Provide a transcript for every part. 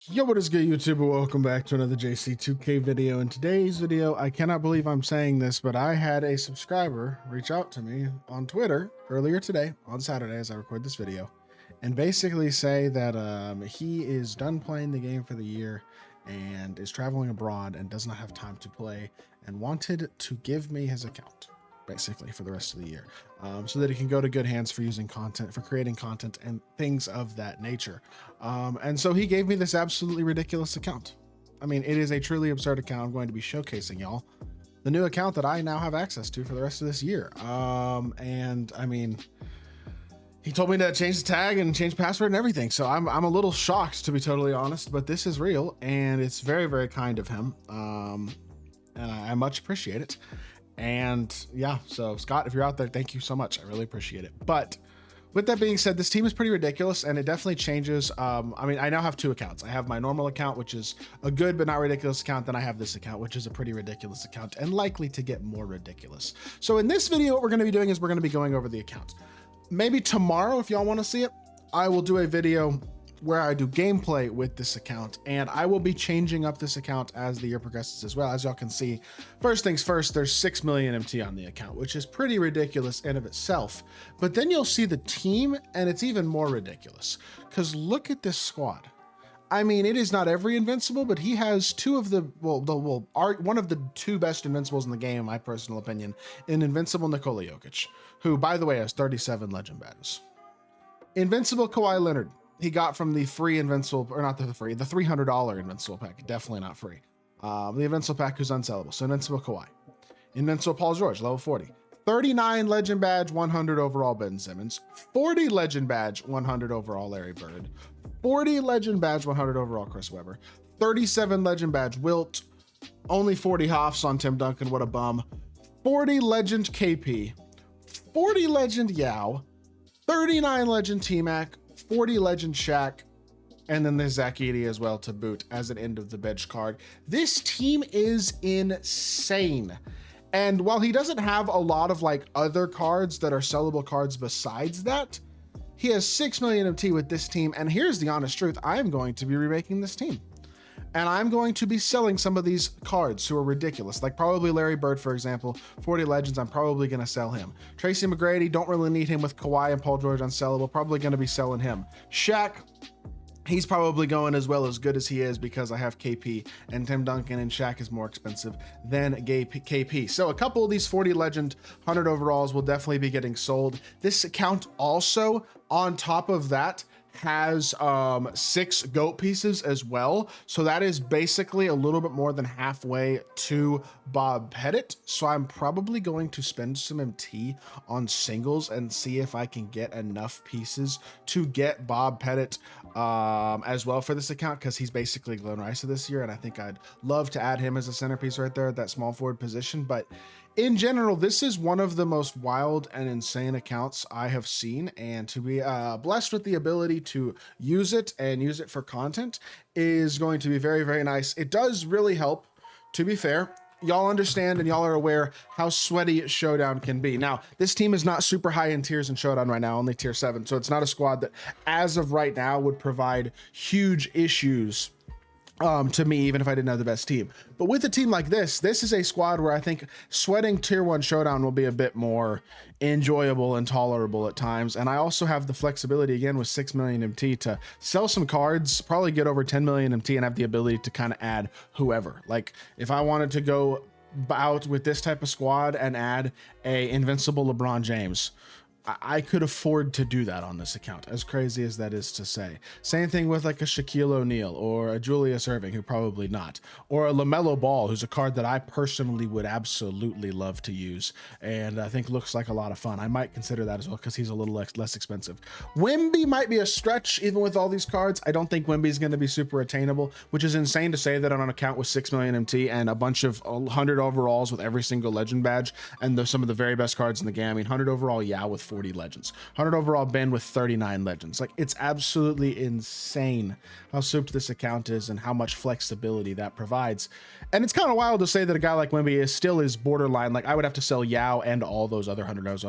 Yo, what is good, YouTuber? Welcome back to another JC2K video. In today's video, I cannot believe I'm saying this, but I had a subscriber reach out to me on Twitter earlier today, on Saturday, as I record this video, and basically say that he is done playing the game for the year and is traveling abroad and does not have time to play and wanted to give me his account, basically, for the rest of the year, so that it can go to good hands for using content, for creating content and things of that nature. And so he gave me this absolutely ridiculous account. I mean, it is a truly absurd account. I'm going to be showcasing y'all the new account that I now have access to for the rest of this year. And I mean, he told me to change the tag and change password and everything. So I'm a little shocked, to be totally honest, but this is real and it's very, very kind of him. And I much appreciate it. And yeah, so Scott, if you're out there, thank you so much. I really appreciate it. But with that being said, this team is pretty ridiculous and it definitely changes. I mean, I now have two accounts. I have my normal account, which is a good but not ridiculous account. Then I have this account, which is a pretty ridiculous account and likely to get more ridiculous. So in this video, what we're going to be doing is we're going to be going over the account. Maybe tomorrow, if y'all want to see it, I will do a video where I do gameplay with this account, and I will be changing up this account as the year progresses as well. As y'all can see, first things first, there's 6 million MT on the account, which is pretty ridiculous in of itself. But then you'll see the team and it's even more ridiculous because look at this squad. I mean, it is not every invincible, but he has two of the, one of the two best invincibles in the game, in my personal opinion, in Invincible Nikola Jokic, who, by the way, has 37 legend badges. Invincible Kawhi Leonard, he got from the free invincible, or not the free, the $300 invincible pack, definitely not free. The invincible pack who's unsellable. So Invincible Kawhi, Invincible Paul George, level 40, 39 legend badge, 100 overall Ben Simmons, 40 legend badge, 100 overall Larry Bird, 40 legend badge, 100 overall Chris Webber, 37 legend badge Wilt, only 40 Hoffs on Tim Duncan, what a bum, 40 legend KP, 40 legend Yao, 39 legend T-Mac, 40 legend Shaq, and then there's Zach Edey as well to boot as an end of the bench card. This team is insane. And while he doesn't have a lot of like other cards that are sellable cards besides that, he has 6 million MT with this team. And here's the honest truth. I'm going to be remaking this team. And I'm going to be selling some of these cards who are ridiculous, like probably Larry Bird, for example, 40 legends. I'm probably going to sell him. Tracy McGrady, don't really need him with Kawhi and Paul George unsellable. Probably going to be selling him. Shaq, he's probably going as well as good as he is because I have KP and Tim Duncan, and Shaq is more expensive than KP. So a couple of these 40 legend 100 overalls will definitely be getting sold. This account also, on top of that, has 6 GOAT pieces as well. So that is basically a little bit more than halfway to Bob Pettit. So I'm probably going to spend some MT on singles and see if I can get enough pieces to get Bob Pettit as well for this account, because he's basically Glenn Rice this year, and I think I'd love to add him as a centerpiece right there at that small forward position. But in general, this is one of the most wild and insane accounts I have seen, and to be blessed with the ability to use it and use it for content is going to be very, very nice. It does really help, to be fair. Y'all understand and y'all are aware how sweaty Showdown can be. Now, this team is not super high in tiers in Showdown right now, only tier 7. So it's not a squad that, as of right now, would provide huge issues to me, even if I didn't have the best team. But with a team like this is a squad where I think sweating tier 1 Showdown will be a bit more enjoyable and tolerable at times. And I also have the flexibility, again, with 6 million MT to sell some cards, probably get over 10 million MT, and have the ability to kind of add whoever. Like if I wanted to go out with this type of squad and add a invincible LeBron James, I could afford to do that on this account, as crazy as that is to say. Same thing with like a Shaquille O'Neal or a Julius Erving, who probably not, or a LaMelo Ball, who's a card that I personally would absolutely love to use and I think looks like a lot of fun. I might consider that as well because he's a little less expensive. Wemby might be a stretch even with all these cards. I don't think Wemby is going to be super attainable, which is insane to say that on an account with 6 million MT and a bunch of 100 overalls with every single legend badge and some of the very best cards in the game. I mean, 100 overall, yeah, with 40 legends, 100 overall bin with 39 legends. Like, it's absolutely insane how souped this account is and how much flexibility that provides. And it's kind of wild to say that a guy like Wimby is borderline. Like, I would have to sell Yao and all those other hundreds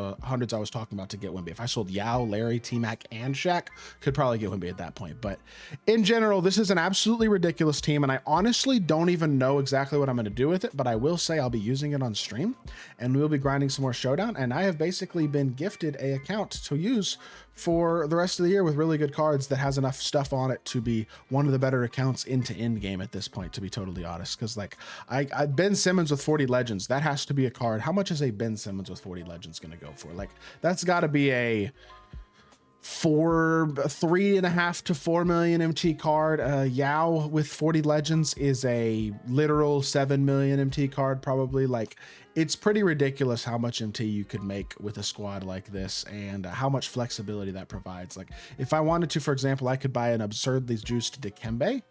I was talking about to get Wimby. If I sold Yao, Larry, T-Mac, and Shaq, could probably get Wimby at that point. But in general, this is an absolutely ridiculous team, and I honestly don't even know exactly what I'm going to do with it, but I will say I'll be using it on stream, and we'll be grinding some more Showdown, and I have basically been gifted a account to use for the rest of the year with really good cards that has enough stuff on it to be one of the better accounts into end game at this point, to be totally honest. Because like I Ben Simmons with 40 legends, that has to be a card. How much is a Ben Simmons with 40 legends going to go for? Like, that's got to be a 3.5 to 4 million MT card. Yao with 40 legends is a literal 7 million MT card probably. Like, it's pretty ridiculous how much MT you could make with a squad like this, and how much flexibility that provides. Like, if I wanted to, for example, I could buy an absurdly juiced Dikembe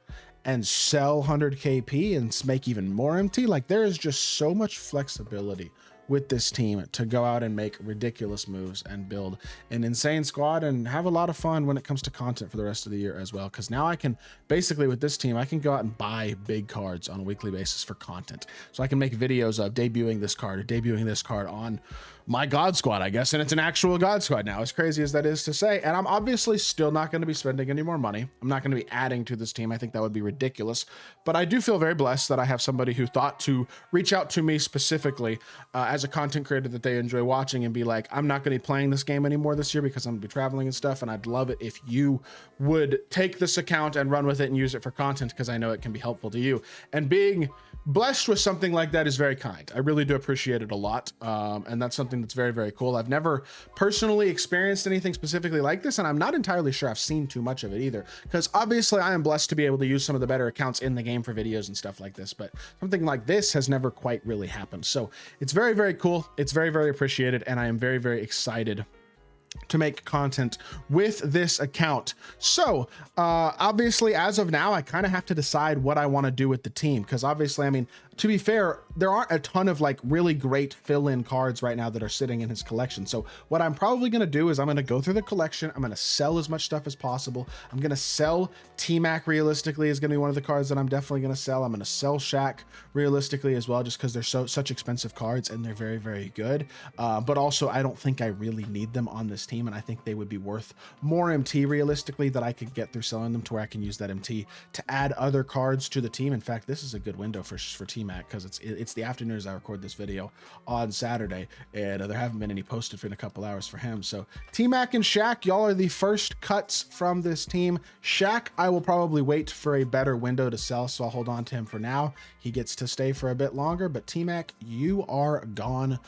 and sell 100 KP and make even more MT. Like, there is just so much flexibility with this team to go out and make ridiculous moves and build an insane squad and have a lot of fun when it comes to content for the rest of the year as well. Because now I can basically, with this team, I can go out and buy big cards on a weekly basis for content. So I can make videos of debuting this card or debuting this card on my God squad, I guess. And it's an actual God squad now, as crazy as that is to say. And I'm obviously still not going to be spending any more money. I'm not going to be adding to this team. I think that would be ridiculous. But I do feel very blessed that I have somebody who thought to reach out to me specifically as a content creator that they enjoy watching and be like, I'm not going to be playing this game anymore this year because I'm going to be traveling and stuff. And I'd love it if you would take this account and run with it and use it for content, because I know it can be helpful to you. And being blessed with something like that is very kind. I really do appreciate it a lot. And that's something that's very, very cool. I've never personally experienced anything specifically like this, and I'm not entirely sure I've seen too much of it either, because obviously I am blessed to be able to use some of the better accounts in the game for videos and stuff like this, but something like this has never quite really happened. So it's very, very cool. It's very, very appreciated, and I am very, very excited to make content with this account. So obviously, as of now, I kind of have to decide what I want to do with the team, because obviously, I mean, to be fair, there aren't a ton of like really great fill-in cards right now that are sitting in his collection. So what I'm probably going to do is I'm going to go through the collection. I'm going to sell as much stuff as possible. I'm going to sell T-Mac realistically is going to be one of the cards that I'm definitely going to sell. I'm going to sell Shaq realistically as well, just because they're such expensive cards and they're very, very good. But also, I don't think I really need them on this team, and I think they would be worth more MT realistically that I could get through selling them to where I can use that MT to add other cards to the team. In fact, this is a good window for T-Mac, because it's the afternoon as I record this video on Saturday, and there haven't been any posted for in a couple hours for him. So T-Mac and Shaq, y'all are the first cuts from this team. Shaq, I will probably wait for a better window to sell, so I'll hold on to him for now. He gets to stay for a bit longer, but T-Mac, you are gone.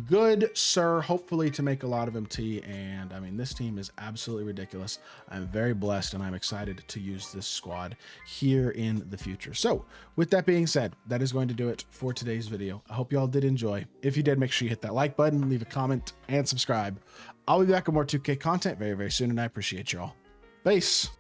Good, sir. Hopefully to make a lot of MT, and I mean, this team is absolutely ridiculous. I'm very blessed, and I'm excited to use this squad here in the future. So with that being said, that is going to do it for today's video. I hope y'all did enjoy. If you did, make sure you hit that like button, leave a comment, and subscribe. I'll be back with more 2K content very, very soon, and I appreciate y'all. Peace.